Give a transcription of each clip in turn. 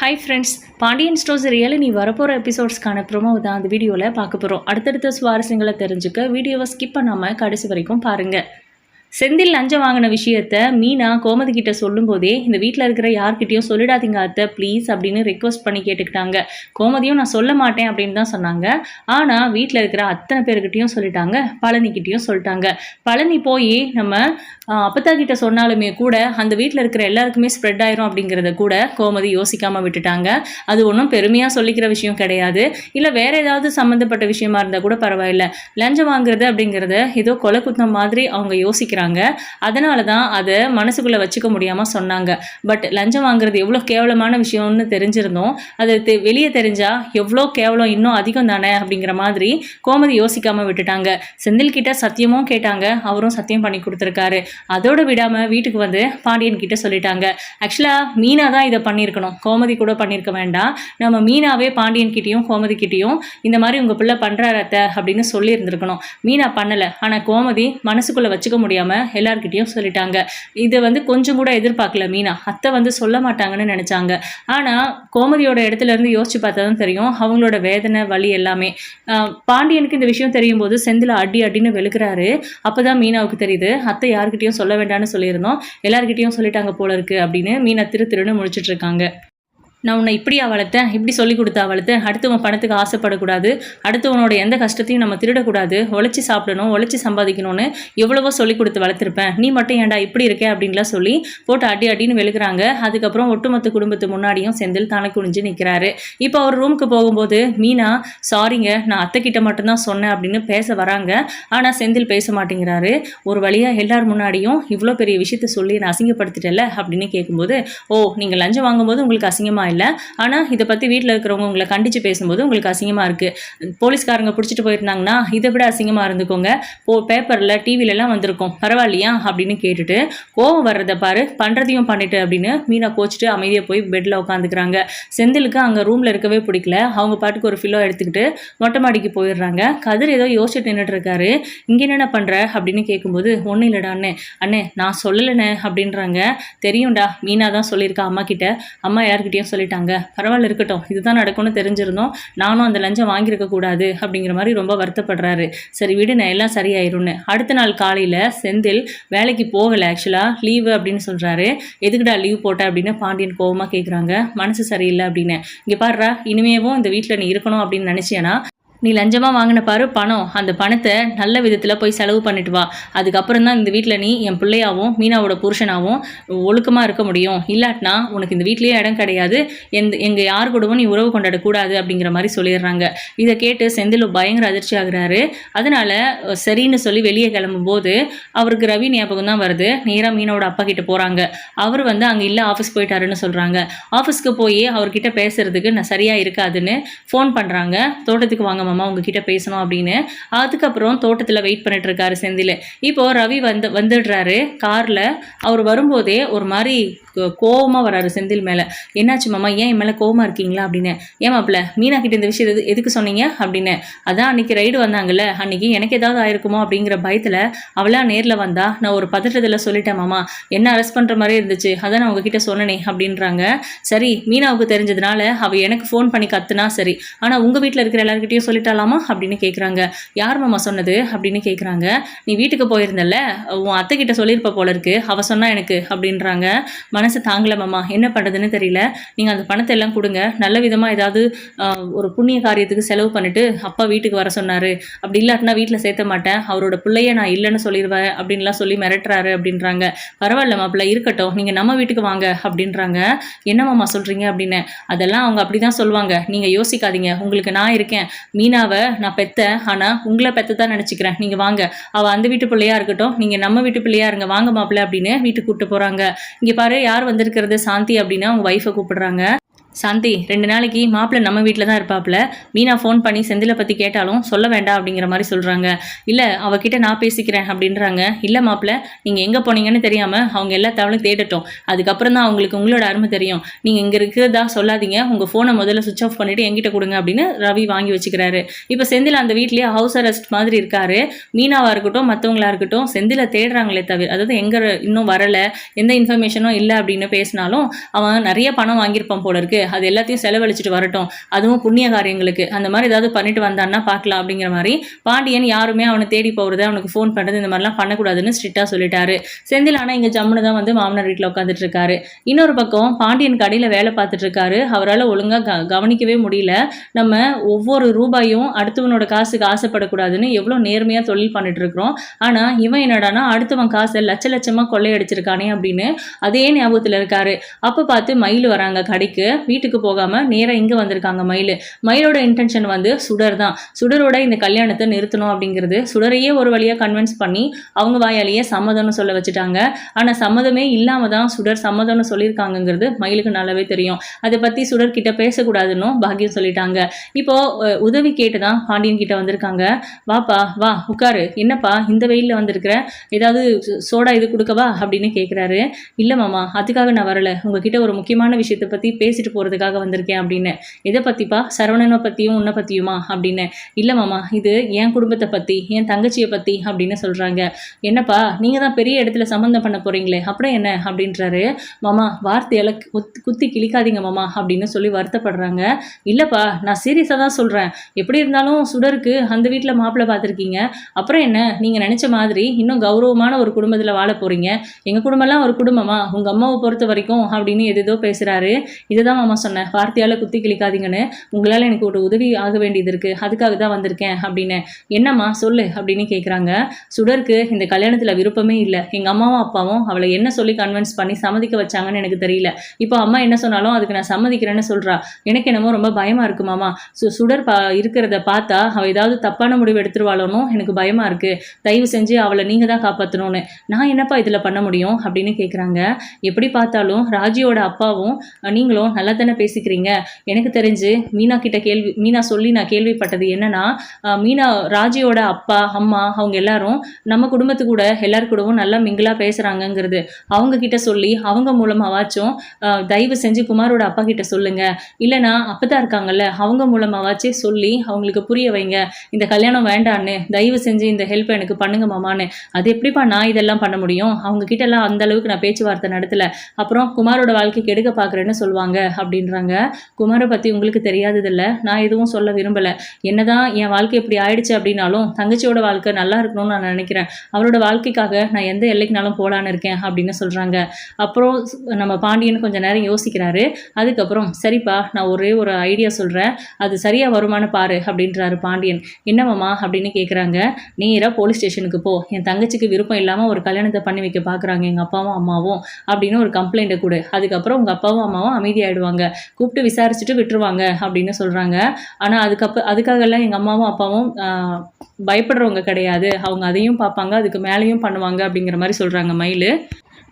Hi friends, Pandian stores really வரப்போகிற எபிசோட்ஸ்க்கான promo தான் அந்த வீடியோவில் பார்க்க போகிறோம். அடுத்தடுத்த சுவாரஸ்யங்களை தெரிஞ்சுக்க வீடியோவை ஸ்கிப் பண்ணாமல் கடைசி வரைக்கும் பாருங்கள். செந்தில் லஞ்சம் வாங்கின விஷயத்த மீனா கோமதி கிட்ட சொல்லும்போதே இந்த வீட்டில் இருக்கிற யார்கிட்டையும் சொல்லிடாதீங்க அத்தை ப்ளீஸ் அப்படின்னு ரெக்வஸ்ட் பண்ணி கேட்டுக்கிட்டாங்க. கோமதியும் நான் சொல்ல மாட்டேன் அப்படின்னு தான் சொன்னாங்க. ஆனால் வீட்டில் இருக்கிற அத்தனை பேர்கிட்டையும் சொல்லிட்டாங்க, பழனிக்கிட்டையும் சொல்லிட்டாங்க. பழனி போய் நம்ம அப்பத்தா கிட்ட சொன்னாலுமே கூட அந்த வீட்டில் இருக்கிற எல்லாருக்குமே ஸ்ப்ரெட் ஆயிரும் அப்படிங்கிறத கூட கோமதி யோசிக்காமல் விட்டுட்டாங்க. அது ஒன்றும் பெருமையாக சொல்லிக்கிற விஷயம் கிடையாது. இல்லை வேற ஏதாவது சம்மந்தப்பட்ட விஷயமா இருந்தால் கூட பரவாயில்ல. லஞ்சம் வாங்குறது அப்படிங்கிறத ஏதோ கொலை குத்தம் மாதிரி அவங்க யோசிக்கிறாங்க. அதனால தான் அதை மனசுக்குள்ளே வச்சுக்க முடியாமல் சொன்னாங்க. பட் லஞ்சம் வாங்குறது எவ்வளோ கேவலமான விஷயம்னு தெரிஞ்சிருந்தோம். அது வெளியே தெரிஞ்சா எவ்வளோ கேவலம் இன்னும் அதிகம் தானே அப்படிங்கிற மாதிரி கோமதி யோசிக்காமல் விட்டுட்டாங்க. செந்தில் கிட்ட சத்தியமும் கேட்டாங்க, அவரும் சத்தியம் பண்ணி கொடுத்துருக்காரு. அதோடு விடாமல் வீட்டுக்கு வந்து பாண்டியன் கிட்ட சொல்லிட்டாங்க. ஆக்சுவலாக மீனா தான் இதை பண்ணியிருக்கணும், கோமதி கூட பண்ணியிருக்க வேண்டாம். நம்ம மீனாவே பாண்டியன் கிட்டேயும் கோமதி கிட்டேயும் இந்த மாதிரி உங்கள் பிள்ளை பண்ணுறாரு அத்தை அப்படின்னு சொல்லியிருந்துருக்கணும். மீனா பண்ணலை, ஆனால் கோமதி மனசுக்குள்ளே வச்சுக்க முடியாமல் எல்லார்கிட்டையும் சொல்லிட்டாங்க. இது கொஞ்சம் கூட எதிர்பார்க்கல மீனா. அத்தை சொல்ல மாட்டாங்கன்னு நினச்சாங்க. ஆனால் கோமதியோட இடத்துல இருந்து யோசிச்சு பார்த்தா தான் தெரியும் அவங்களோட வேதனை வலி எல்லாமே. பாண்டியனுக்கு இந்த விஷயம் தெரியும் போது செந்தில் அடின்னு வெளுக்கிறாரு. அப்போ தான் மீனாவுக்கு தெரியுது அத்தை யார்கிட்டையும் சொல்ல வேண்டாம்னு சொல்லியிருந்தோம், எல்லார்கிட்டையும் சொல்லிட்டாங்க போல இருக்கு அப்படின்னு மீனா திருன்னு முழிச்சிட்டு இருக்காங்க. நான் உன்னை இப்படியா வளர்த்தேன், இப்படி சொல்லி கொடுத்தா வளர்த்தேன், அடுத்தவன் பணத்துக்கு ஆசைப்படக்கூடாது, அடுத்தவனோட எந்த கஷ்டத்தையும் நம்ம திருடக்கூடாது, உழைச்சி சாப்பிடணும், உழைச்சி சம்பாதிக்கணும்னு எவ்வளவோ சொல்லி கொடுத்து வளர்த்துருப்பேன், நீ மட்டும் ஏன்டா இப்படி இருக்கே அப்படின்லாம் சொல்லி போட்டு அடின்னு வெளுக்கிறாங்க. அதுக்கப்புறம் ஒட்டுமொத்த குடும்பத்து முன்னாடியும் செந்தில் தனக்கு குனிஞ்சு நிற்கிறாரு. இப்போ அவர் ரூமுக்கு போகும்போது மீனா சாரிங்க நான் அத்தை கிட்ட மட்டும்தான் சொன்னேன் அப்படின்னு பேச வராங்க. ஆனால் செந்தில் பேச மாட்டேங்கிறாரு. ஒரு வழியாக எல்லார் முன்னாடியும் இவ்வளோ பெரிய விஷயத்த சொல்லி நான் அசிங்கப்படுத்திட்டல அப்படின்னு கேட்கும்போது, ஓ நீங்கள் லஞ்சம் வாங்கும்போது உங்களுக்கு அசிங்கமாக இல்லை, ஆனால் இதை பற்றி வீட்டில் இருக்கிறவங்க உங்களை கண்டித்து பேசும்போது உங்களுக்கு அசிங்கமாக இருக்குது, போலீஸ்காரங்க பிடிச்சிட்டு போயிருந்தாங்கன்னா இதை விட அசிங்கமாக இருந்துக்கோங்க, பேப்பரில் டிவிலெலாம் வந்திருக்கோம் பரவாயில்லையா அப்படின்னு கேட்டுட்டு கோவம் வர்றதை பாரு, பண்ணுறதையும் பண்ணிட்டு அப்படின்னு மீனா கோச்சிட்டு அமைதியாக போய் பெட்டில் உட்காந்துக்கிறாங்க. செந்திலுக்கு அங்கே ரூமில் இருக்கவே பிடிக்கல. அவங்க பாட்டுக்கு ஒரு ஃபில்லோ எடுத்துக்கிட்டு மொட்டை மாடிக்கு போயிடுறாங்க. கதிர் ஏதோ யோசிச்சுட்டு நின்றுட்டு இருக்காரு. இங்கே என்னென்ன பண்ணுற அப்படின்னு கேட்கும்போது, ஒன்றும் இல்லைடா அண்ணே நான் சொல்லலைண்ணே அப்படின்றாங்க. தெரியும்டா மீனா தான் சொல்லியிருக்கா அம்மா கிட்ட, அம்மா யார்கிட்டையும் சொல்லிட்டாங்க, பரவாயில்ல இருக்கட்டும், இதுதான் நடக்கும்னு தெரிஞ்சிருந்தோம், நானும் அந்த லஞ்சம் வாங்கியிருக்க கூடாது அப்படிங்கிற மாதிரி ரொம்ப வருத்தப்படுறாரு. சரி விடு நான் எல்லாம் சரியாயிரும்னு. அடுத்த நாள் காலையில் செந்தில் வேலைக்கு போகலை, ஆக்சுவலாக லீவு அப்படின்னு சொல்கிறாரு. எதுக்குடா லீவ் போட்ட அப்படின்னு பாண்டியன் கோவமாக கேட்குறாங்க. மனசு சரியில்லை அப்படின்னு. இங்கே பாடுறா, இனிமேவும் இந்த வீட்டில் நீ இருக்கணும் அப்படின்னு நினச்சேன்னா நீ லஞ்சமாக வாங்கின பாரு பணம், அந்த பணத்தை நல்ல விதத்தில் போய் செலவு பண்ணிட்டு வா. அதுக்கப்புறம் தான் இந்த வீட்டில் நீ என் பிள்ளையாகவும் மீனாவோட புருஷனாகவும் ஒழுக்கமாக இருக்க முடியும். இல்லாட்டினா உனக்கு இந்த வீட்லேயே இடம் கிடையாது, எங்கள் யார் கூடவும் நீ உறவு கொண்டாடக்கூடாது அப்படிங்கிற மாதிரி சொல்லிடுறாங்க. இதை கேட்டு செந்தில் பயங்கர அதிர்ச்சி ஆகுறாரு. அதனால் சரின்னு சொல்லி வெளியே கிளம்பும்போது அவருக்கு ரவி ஞாபகம் தான் வருது. நேராக மீனாவோட அப்பா கிட்ட போகிறாங்க. அவர் அங்கே இல்லை ஆஃபீஸ் போயிட்டாருன்னு சொல்கிறாங்க. ஆஃபீஸ்க்கு போய் அவர்கிட்ட பேசுறதுக்கு நான் சரியாக இருக்காதுன்னு ஃபோன் பண்ணுறாங்க. தோட்டத்துக்கு வாங்க மாமா உங்ககிட்ட பேசணும் அப்படின்னு. அதுக்கப்புறம் தோட்டத்தில் வெயிட் பண்ணிட்டு இருக்காரு செந்தில். இப்போ ரவி வந்துடுறாரு காரில். அவர் வரும்போதே ஒரு மாதிரி கோவமாக வராரு செந்தில் மேலே. என்னாச்சு மாமா, ஏன் என் மேலே கோவமாக இருக்கீங்களா அப்படின்னு. ஏன் மாப்பிள்ள மீனா கிட்ட இந்த விஷயம் எதுக்கு சொன்னீங்க அப்படின்னு. அதான் அன்றைக்கி ரைடு வந்தாங்கல்ல, அன்றைக்கி எனக்கு ஏதாவது ஆயிருக்குமோ அப்படிங்கிற பயத்தில் அவளா நேரில் வந்தா, நான் ஒரு பதட்டத்தில் சொல்லிட்டேன் மாமா, என்ன அரெஸ்ட் பண்ணுற மாதிரி இருந்துச்சு, அதான் நான் உங்ககிட்ட சொன்னனே அப்படின்றாங்க. சரி மீனாவுக்கு தெரிஞ்சதுனால அவள் எனக்கு ஃபோன் பண்ணி கத்துனா சரி, ஆனால் உங்கள் வீட்டில் இருக்கிற எல்லாருக்கிட்டையும் சொல்லிட்டாலாமா அப்படின்னு கேட்குறாங்க. யார் மாமா சொன்னது அப்படின்னு கேட்குறாங்க. நீ வீட்டுக்கு போயிருந்தல்ல, உன் அத்தை கிட்ட சொல்லியிருப்ப போல இருக்கு, அவள் சொன்னா எனக்கு அப்படின்றாங்க. மனசு தாங்கலை மாமா, என்ன பண்ணுறதுன்னு தெரியல, நீங்கள் அந்த பணத்தை எல்லாம் கொடுங்க, நல்ல விதமாக ஏதாவது ஒரு புண்ணிய காரியத்துக்கு செலவு பண்ணிவிட்டு அப்பா வீட்டுக்கு வர சொன்னார், அப்படி இல்லாட்டினா வீட்டில் சேர்த்த மாட்டேன், அவரோட பிள்ளைய நான் இல்லைன்னு சொல்லிடுவேன் அப்படின்லாம் சொல்லி மிரட்டுறாரு அப்படின்றாங்க. பரவாயில்ல மாப்பிள்ள இருக்கட்டும், நீங்கள் நம்ம வீட்டுக்கு வாங்க அப்படின்றாங்க. என்ன மாமா சொல்கிறீங்க அப்படின்னு. அதெல்லாம் அவங்க அப்படி தான் சொல்லுவாங்க, நீங்கள் யோசிக்காதீங்க, உங்களுக்கு நான் இருக்கேன், மீனாவை நான் பெத்தேன், ஆனால் உங்களை பெத்த தான் நினச்சிக்கிறேன், நீங்கள் வாங்க, அவள் அந்த வீட்டு பிள்ளையா இருக்கட்டும், நீங்கள் நம்ம வீட்டு பிள்ளையா இருங்க, வாங்க மாப்பிள்ள அப்படின்னு வீட்டுக்கு கூப்பிட்டு போகிறாங்க. இங்கே பாரு யார் வந்திருக்கிறது சாந்தி அப்படின்னு அவங்க ஒய்ஃபை கூப்பிடுறாங்க. சாந்தி 2 நாளைக்கு மாப்பிள்ளை நம்ம வீட்டில் தான் இருப்பாப்புல, மீனா ஃபோன் பண்ணி செந்திலை பற்றி கேட்டாலும் சொல்ல வேண்டாம் அப்படிங்கிற மாதிரி சொல்கிறாங்க. இல்லை அவகிட்ட நான் பேசிக்கிறேன் அப்படின்றாங்க. இல்லை மாப்பிள்ளை நீங்கள் எங்கே போனீங்கன்னு தெரியாமல் அவங்க எல்லா தவளும் தேடட்டும், அதுக்கப்புறம் தான் அவங்களுக்கு உங்களோட அருமை தெரியும், நீங்கள் இங்கே இருக்கிறதா சொல்லாதீங்க, உங்கள் ஃபோனை முதல்ல சுவிச் ஆஃப் பண்ணிவிட்டு என்கிட்ட கொடுங்க அப்படின்னு ரவி வாங்கி வச்சுக்கிறாரு. இப்போ செந்தில் அந்த வீட்லேயே ஹவுஸ் அரெஸ்ட் மாதிரி இருக்காரு. மீனாவாக இருக்கட்டும் மற்றவங்களா இருக்கட்டும் செந்திலை தேடுறாங்களே தவிர, அதாவது எங்கே இன்னும் வரலை, எந்த இன்ஃபர்மேஷனும் இல்லை அப்படின்னு பேசினாலும் அவன் நிறைய பணம் வாங்கியிருப்பான் போல இருக்கு, அது எல்லாத்தையும் செலவழிச்சிட்டு வரட்டும், அதுவும் புண்ணிய காரியங்களுக்கு அந்த மாதிரி ஏதாவது பண்ணிட்டு வந்தான்னா பார்க்கலாம் அப்படிங்கிற மாதிரி பாண்டியன் யாருமே அவனை தேடி போகிறது, அவனுக்கு ஃபோன் பண்ணுறது இந்த மாதிரிலாம் பண்ணக்கூடாதுன்னு ஸ்ட்ரிக்டாக சொல்லிட்டாரு. செந்தில் ஆனால் இங்கே ஜம்முன்னு தான் வந்து மாமனார் வீட்டில் உட்காந்துட்டு இருக்காரு. இன்னொரு பக்கம் பாண்டியன் கடையில் வேலை பார்த்துட்டு இருக்காரு. அவரால் ஒழுங்காக கவனிக்கவே முடியல. நம்ம ஒவ்வொரு ரூபாயும் அடுத்தவனோட காசுக்கு ஆசைப்படக்கூடாதுன்னு எவ்வளோ நேர்மையாக தொழில் பண்ணிட்டு இருக்கிறோம். ஆனால் இவன் என்னடானா அடுத்தவன் காசை லட்ச லட்சமாக கொள்ளையடிச்சிருக்கானே அப்படின்னு அதே ஞாபகத்தில் இருக்காரு. அப்போ பார்த்து மயில் வராங்க கடைக்கு. வீட்டுக்கு போகாமல் நேராக இங்கே வந்திருக்காங்க மயில். மயிலோட இன்டென்ஷன் வந்து சுடர் தான். சுடரோட இந்த கல்யாணத்தை நிறுத்தணும் அப்படிங்கிறது. சுடரையே ஒரு வழியாக கன்வின்ஸ் பண்ணி அவங்க வாயாலேயே சம்மதம்னு சொல்ல வச்சுட்டாங்க. ஆனால் சம்மதமே இல்லாமல் தான் சுடர் சம்மதம்னு சொல்லியிருக்காங்கங்கிறது மயிலுக்கு நல்லாவே தெரியும். அதை பற்றி சுடர் கிட்ட பேசக்கூடாதுன்னு பாக்கியம் சொல்லிட்டாங்க. இப்போ உதவி கேட்டு தான் பாண்டியன் கிட்ட வந்திருக்காங்க. வாப்பா வா உட்காரு, என்னப்பா இந்த வெயிலில் வந்திருக்கிற, ஏதாவது சோடா இது கொடுக்கவா அப்படின்னு கேட்குறாரு. இல்லை மாமா, அதுக்காக நான் வரல, உங்ககிட்ட ஒரு முக்கியமான விஷயத்தை பற்றி பேசிட்டு போகிறதுக்காக வந்திருக்கேன் அப்படின்னு. எதை பற்றிப்பா? சரவணனை பற்றியும் உன்னை பற்றியுமா அப்படின்னு. இல்லை மாமா, இது என் குடும்பத்தை பற்றி, என் தங்கச்சியை பற்றி அப்படின்னு சொல்கிறாங்க. என்னப்பா நீங்கள் தான் பெரிய இடத்துல சம்மந்தம் பண்ண போகிறீங்களே, அப்புறம் என்ன அப்படின்றாரு. மாமா வார்த்தையால் குத்தி கிழிக்காதீங்க மாமா அப்படின்னு சொல்லி வருத்தப்படுறாங்க. இல்லைப்பா நான் சீரியஸாக தான் சொல்கிறேன். எப்படி இருந்தாலும் சுடருக்கு அந்த வீட்டில் மாப்பிள்ளை பார்த்துருக்கீங்க, அப்புறம் என்ன நீங்கள் நினச்ச மாதிரி இன்னும் கௌரவமான ஒரு குடும்பத்தில் வாழ போகிறீங்க. எங்கள் குடும்பம்லாம் ஒரு குடும்பமா, உங்கள் அம்மாவை பொறுத்த வரைக்கும் அப்படின்னு எதோ பேசுகிறாரு. இதை தான் மாமா சொன்னேன், வார்த்தையால் குத்தி கிழிக்காதீங்கன்னு. உங்களால் எனக்கு ஒரு உதவி ஆக வேண்டியது இருக்குது, அதுக்காக தான் வந்திருக்கேன் அப்படின்னு. என்னம்மா சொல்லு அப்படின்னு கேட்குறாங்க. சுடருக்கு இந்த கல்யாணத்தில் விருப்பமே இல்லை. எங்கள் அம்மாவும் அப்பாவும் அவளை என்ன சொல்லி கன்வின்ஸ் பண்ணி சம்மதிக்க வச்சாங்கன்னு எனக்கு தெரியல. இப்போ அம்மா என்ன சொன்னாலும் அதுக்கு நான் சம்மதிக்கிறேன்னு சொல்கிறா. எனக்கு என்னமோ ரொம்ப பயமாக இருக்கு மாமா. சுடர் இருக்கிறத பார்த்தா அவள் ஏதாவது தப்பான முடிவு எடுத்துருவாளோன்னு எனக்கு பயமாக இருக்குது. தயவு செஞ்சு அவளை நீங்கள் தான் காப்பாற்றணும்னு. நான் என்னப்பா இதில் பண்ண முடியும் அப்படின்னு கேட்குறாங்க. எப்படி பார்த்தாலும் ராஜியோட அப்பாவும் நீங்களும் நல்லா தானே பேசிக்கிறீங்க. எனக்கு தெரிஞ்சு மீனா சொல்லி நான் கேள்விப்பட்டது என்னன்னா, மீனா ராஜியோட அப்பா அம்மா அவங்க எல்லாரும் நம்ம குடும்பத்து கூட எல்லாரு கூடவும் நல்லா மிங்கிளாக பேசுகிறாங்கங்கிறது அவங்க கிட்ட சொல்லி அவங்க மூலமாவாச்சும் தயவு செஞ்சு குமாரோட அப்பா கிட்ட சொல்லுங்க, இல்லைனா அப்பதான் இருக்காங்கல்ல அவங்க மூலமாவாச்சே சொல்லி அவங்களுக்கு புரிய வைங்க, இந்த கல்யாணம் வேண்டான்னு தயவு செஞ்சு இந்த ஹெல்ப் எனக்கு பண்ணுங்க மாமான்னு. அது எப்படிப்பா நான் இதெல்லாம் பண்ண முடியும்? அவங்க கிட்ட எல்லாம் அந்த அளவுக்கு நான் பேச்சுவார்த்தை நடத்தல. அப்புறம் குமாரோட வாழ்க்கைக்கு எடுக்க பார்க்குறேன்னு சொல்லுவாங்க அப்படின்றாங்க. குமாரை பற்றி உங்களுக்கு தெரியாததில்ல, நான் எதுவும் சொல்ல விரும்பலை. என்னதான் என் வாழ்க்கை இப்படி ஆயிடுச்சு அப்படின்னாலும் தங்கச்சியோட வாழ்க்கை நல்லா இருக்கணும்னு நான் நினைக்கிறேன். அவரோட வாழ்க்கைக்காக நான் எந்த எல்லைக்குனாலும் போலான்னு இருக்கேன் அப்படின்னு சொல்கிறாங்க. அப்புறம் நம்ம பாண்டியன் கொஞ்சம் நேரம் யோசிக்கிறாரு. அதுக்கப்புறம் சரிப்பா நான் ஒரே ஒரு ஐடியா சொல்கிறேன், அது சரியாக வருமானு பாரு அப்படின்றாரு பாண்டியன். என்னவாம்மா அப்படின்னு கேட்குறாங்க. நேராக போலீஸ் ஸ்டேஷனுக்கு போ, என் தங்கச்சிக்கு விருப்பம் இல்லாமல் ஒரு கல்யாணத்தை பண்ணி வைக்க பார்க்குறாங்க எங்கள் அப்பாவும் அம்மாவும் அப்படின்னு ஒரு கம்ப்ளைண்ட்டை கொடு. அதுக்கப்புறம் உங்கள் அப்பாவும் அம்மாவும் அமைதியாகிடுவாங்க, கூப்பிட்டு விசாரிச்சுட்டு விட்டுருவாங்க அப்படின்னு சொல்கிறாங்க. ஆனால் அதுக்காகலாம் எங்கள் அம்மாவும் அப்பாவும் பயப்படுறவங்க கிடையாது, அவங்க அதையும் பார்ப்பாங்க அதுக்கு மேலேயும் பண்ணுவாங்க அப்படிங்கிற மாதிரி சொல்கிறாங்க மயில்.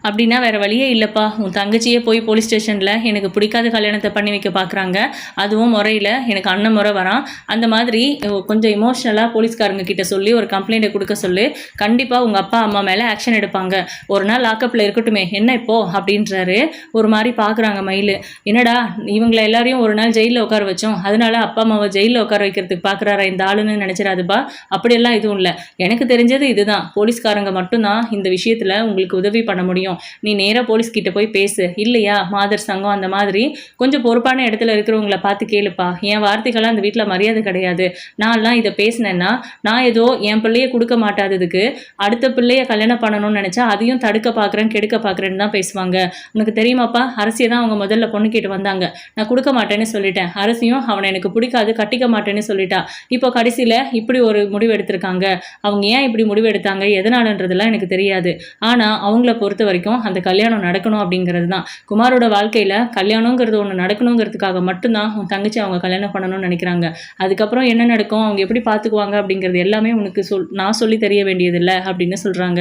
அப்படின்னா வேறு வழியே இல்லைப்பா, உன் தங்கச்சியே போய் போலீஸ் ஸ்டேஷனில் எனக்கு பிடிக்காத கல்யாணத்தை பண்ணி வைக்க பார்க்குறாங்க, அதுவும் முறையில் எனக்கு அண்ணன் முறை வரான், அந்த மாதிரி கொஞ்சம் இமோஷ்னலாக போலீஸ்காரங்க கிட்ட சொல்லி ஒரு கம்ப்ளைண்ட்டை கொடுக்க சொல்லி கண்டிப்பாக உங்கள் அப்பா அம்மா மேலே ஆக்ஷன் எடுப்பாங்க, ஒரு நாள் லாக்கப்பில் இருக்கட்டுமே என்ன இப்போ அப்படின்றாரு. ஒரு மாதிரி பார்க்குறாங்க மயில். என்னடா இவங்களை எல்லாரையும் ஒரு நாள் ஜெயிலில் உட்கார வச்சோம், அதனால அப்பா அம்மாவை ஜெயிலில் உட்கார வைக்கிறதுக்கு பார்க்குறாரா இந்த ஆளுன்னு நினச்சிடாதுப்பா, அப்படியெல்லாம் எதுவும் இல்லை. எனக்கு தெரிஞ்சது இதுதான், போலீஸ்காரங்க மட்டும்தான் இந்த விஷயத்தில் உங்களுக்கு உதவி பண்ண முடியும். நீ நேராக போலீஸ்கிட்ட போய் பேசு, இல்லையா மாதர் சங்கம் அந்த மாதிரி கொஞ்சம் பொறுப்பான இடத்துல இருக்கிறவங்கள பார்த்து கேளுப்பா. என் வார்த்தைகள்லாம் அந்த வீட்டில் மரியாதை கிடையாது. நான்லாம் இதை பேசினேன்னா நான் ஏதோ என் பிள்ளைய கொடுக்க மாட்டாததுக்கு அடுத்த பிள்ளைய கல்யாணம் பண்ணணும்னு நினச்சா அதையும் தடுக்க பார்க்குறேன் கெடுக்க பார்க்குறேன்னு தான் பேசுவாங்க. உனக்கு தெரியுமாப்பா, அரசியை தான் அவங்க முதல்ல பொண்ணு கேட்டு வந்தாங்க, நான் கொடுக்க மாட்டேன்னு சொல்லிட்டேன். அரசியும் அவனை எனக்கு பிடிக்காது கட்டிக்க மாட்டேன்னு சொல்லிட்டா. இப்போ கடைசியில் இப்படி ஒரு முடிவு எடுத்திருக்காங்க. அவங்க ஏன் இப்படி முடிவு எடுத்தாங்க எதனாலன்றதெல்லாம் எனக்கு தெரியாது. ஆனால் அவங்கள பொறுத்த வரைக்கும் அந்த கல்யாணம் நடக்கணும் அப்படிங்கிறது தான். குமாரோட வாழ்க்கையில் கல்யாணங்கிறது ஒன்று நடக்கணுங்கிறதுக்காக மட்டும்தான் உன் தங்கச்சி அவங்க கல்யாணம் பண்ணணும்னு நினைக்கிறாங்க. அதுக்கப்புறம் என்ன நடக்கும், அவங்க எப்படி பார்த்துக்குவாங்க அப்படிங்கிறது எல்லாமே உனக்கு நான் சொல்லி தெரிய வேண்டியதில்லை அப்படின்னு சொல்கிறாங்க.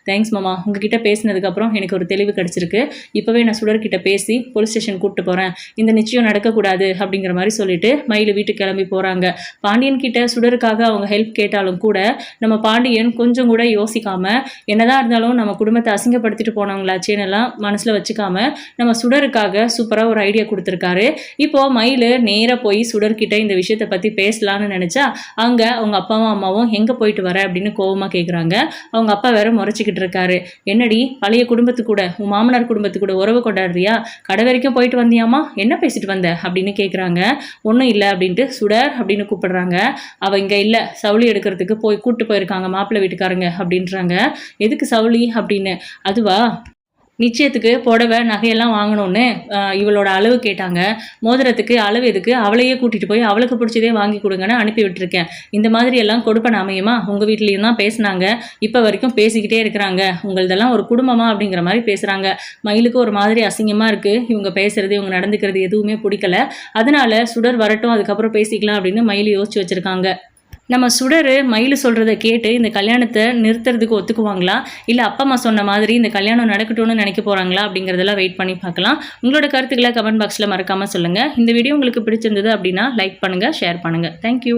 தேங்க்ஸ் மாமா, உங்ககிட்ட பேசினதுக்கப்புறம் எனக்கு ஒரு தெளிவு கிடச்சிருக்கு. இப்போவே நான் சுடர்கிட்ட பேசி போலீஸ் ஸ்டேஷன் கூப்பிட்டு போகிறேன், இந்த நிச்சயம் நடக்கக்கூடாது அப்படிங்கிற மாதிரி சொல்லிட்டு மயில் வீட்டுக்கு கிளம்பி போகிறாங்க. பாண்டியன் கிட்ட சுடருக்காக அவங்க ஹெல்ப் கேட்டாலும் கூட நம்ம பாண்டியன் கொஞ்சம் கூட யோசிக்காமல் என்னதான் இருந்தாலும் நம்ம குடும்பத்தை அசிங்கப்படுத்திட்டு போன போனவங்களாச்சேன்னு எல்லாம் மனசில் வச்சுக்காம நம்ம சுடருக்காக சூப்பராக ஒரு ஐடியா கொடுத்துருக்காரு. இப்போது மயில் நேராக போய் சுடர்கிட்ட இந்த விஷயத்தை பற்றி பேசலான்னு நினச்சா அங்கே அவங்க அப்பாவும் அம்மாவும் எங்கே போயிட்டு வர அப்படின்னு கோவமாக கேட்குறாங்க. அவங்க அப்பா வேற முறைச்சிக்கிட்டு இருக்காரு. என்னடி பழைய குடும்பத்து கூட உன் மாமனார் குடும்பத்து கூட உறவு கொண்டாடுறியா? கடை வரைக்கும் போயிட்டு வந்தியாமா? என்ன பேசிட்டு வந்த அப்படின்னு கேட்குறாங்க. ஒன்றும் இல்லை அப்படின்ட்டு சுடர் அப்படின்னு கூப்பிடுறாங்க. அவள் இங்கே இல்லை, சவுளி எடுக்கிறதுக்கு கூப்பிட்டு போயிருக்காங்க மாப்பிள்ளை வீட்டுக்காரங்க அப்படின்றாங்க. எதுக்கு சவுளி அப்படின்னு? அதுவா, நிச்சயத்துக்கு புடவை நகையெல்லாம் வாங்கணும்னு இவளோட அளவு கேட்டாங்க. மோதிரத்துக்கு அளவு எதுக்கு, அவளையே கூட்டிகிட்டு போய் அவளுக்கு பிடிச்சதே வாங்கி கொடுங்கன்னு அனுப்பி விட்டுருக்கேன். இந்த மாதிரி எல்லாம் கொடுப்பன அமையுமா? உங்கள் வீட்லேயும் தான் பேசினாங்க, இப்போ வரைக்கும் பேசிக்கிட்டே இருக்கிறாங்க. உங்களதெல்லாம் ஒரு குடும்பமா அப்படிங்கிற மாதிரி பேசுகிறாங்க. மயிலுக்கு ஒரு மாதிரி அசிங்கமாக இருக்குது. இவங்க பேசுகிறது, இவங்க நடந்துக்கிறது எதுவுமே பிடிக்கல. அதனால சுடர் வரட்டும், அதுக்கப்புறம் பேசிக்கலாம் அப்படின்னு மயில் யோசிச்சு வச்சுருக்காங்க. நம்ம சுடர் மயில் சொல்கிறத கேட்டு இந்த கல்யாணத்தை நிறுத்துறதுக்கு ஒத்துக்குவாங்களா, இல்லை அப்பா அம்மா சொன்ன மாதிரி இந்த கல்யாணம் நடக்கட்டும்னு நினைக்க போகிறாங்களா அப்படிங்கிறதெல்லாம் வெயிட் பண்ணி பார்க்கலாம். உங்களோட கருத்துக்களை கமெண்ட் பாக்ஸில் மறக்காமல் சொல்லுங்கள். இந்த வீடியோ உங்களுக்கு பிடிச்சிருந்தது அப்படின்னா லைக் பண்ணுங்கள், ஷேர் பண்ணுங்கள். தேங்க்யூ.